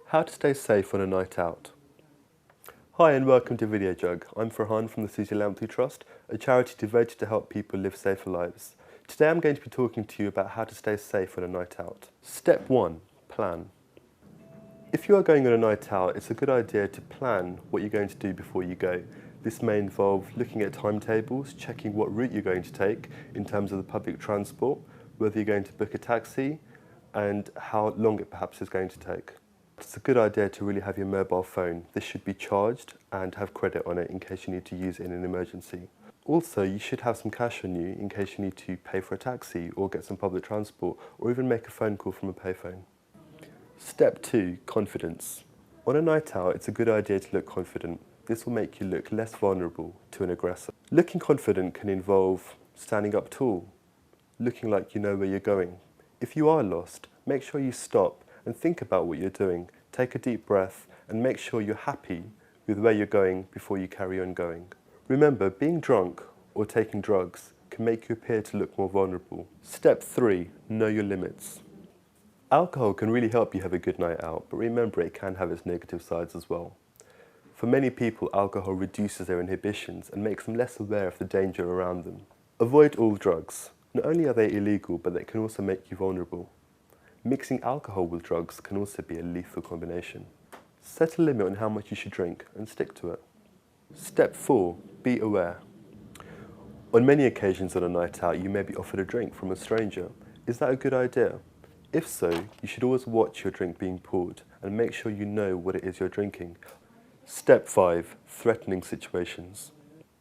How to stay safe on a night out. Hi and welcome to Videojug. I'm Fahran from the Suzy Lamplugh Trust, a charity devoted to help people live safer lives. Today I'm going to be talking to you about how to stay safe on a night out. Step 1. Plan. If you are going on a night out, it's a good idea to plan what you're going to do before you go. This may involve looking at timetables, checking what route you're going to take in terms of the public transport, whether you're going to book a taxi, and how long it perhaps is going to take. It's a good idea to really have your mobile phone. This should be charged and have credit on it in case you need to use it in an emergency. Also, you should have some cash on you in case you need to pay for a taxi or get some public transport or even make a phone call from a payphone. Step 2. Confidence. On a night out, it's a good idea to look confident. This will make you look less vulnerable to an aggressor. Looking confident can involve standing up tall, looking like you know where you're going. If you are lost, make sure you stop and think about what you're doing. Take a deep breath and make sure you're happy with where you're going before you carry on going. Remember, being drunk or taking drugs can make you appear to look more vulnerable. Step 3. Know your limits. Alcohol can really help you have a good night out, but remember it can have its negative sides as well. For many people, alcohol reduces their inhibitions and makes them less aware of the danger around them. Avoid all drugs. Not only are they illegal, but they can also make you vulnerable. Mixing alcohol with drugs can also be a lethal combination. Set a limit on how much you should drink and stick to it. Step 4. Be aware. On many occasions on a night out, you may be offered a drink from a stranger. Is that a good idea? If so, you should always watch your drink being poured and make sure you know what it is you're drinking. Step 5. Threatening situations.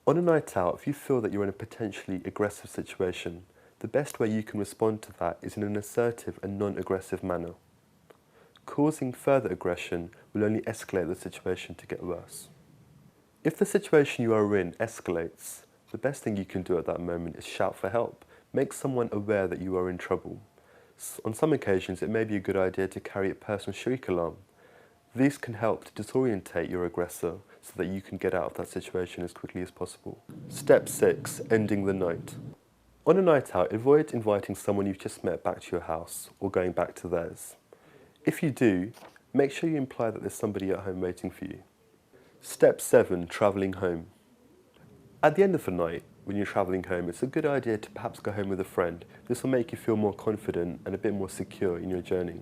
On a night out, if you feel that you're in a potentially aggressive situation, the best way you can respond to that is in an assertive and non-aggressive manner. Causing further aggression will only escalate the situation to get worse. If the situation you are in escalates, the best thing you can do at that moment is shout for help. Make someone aware that you are in trouble. On some occasions, it may be a good idea to carry a personal shriek alarm. These can help to disorientate your aggressor so that you can get out of that situation as quickly as possible. Step 6. Ending the night. On a night out, avoid inviting someone you've just met back to your house or going back to theirs. If you do, make sure you imply that there's somebody at home waiting for you. Step 7. Travelling home. At the end of the night, when you're travelling home, it's a good idea to perhaps go home with a friend. This will make you feel more confident and a bit more secure in your journey.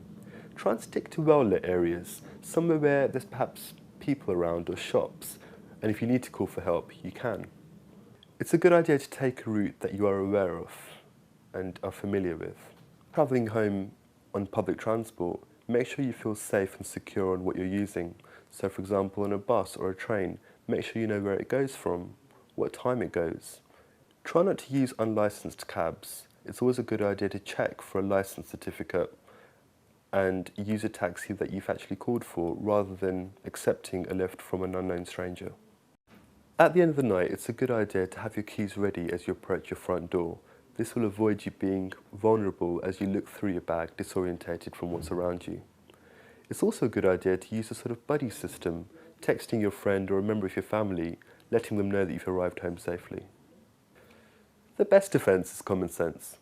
Try and stick to well-lit areas, somewhere where there's perhaps people around or shops, and if you need to call for help, you can. It's a good idea to take a route that you are aware of and are familiar with. Travelling home on public transport, make sure you feel safe and secure on what you're using. So for example, on a bus or a train, make sure you know where it goes from, what time it goes. Try not to use unlicensed cabs. It's always a good idea to check for a license certificate and use a taxi that you've actually called for rather than accepting a lift from an unknown stranger. At the end of the night, it's a good idea to have your keys ready as you approach your front door. This will avoid you being vulnerable as you look through your bag, disorientated from what's around you. It's also a good idea to use a sort of buddy system, texting your friend or a member of your family, letting them know that you've arrived home safely. The best defence is common sense.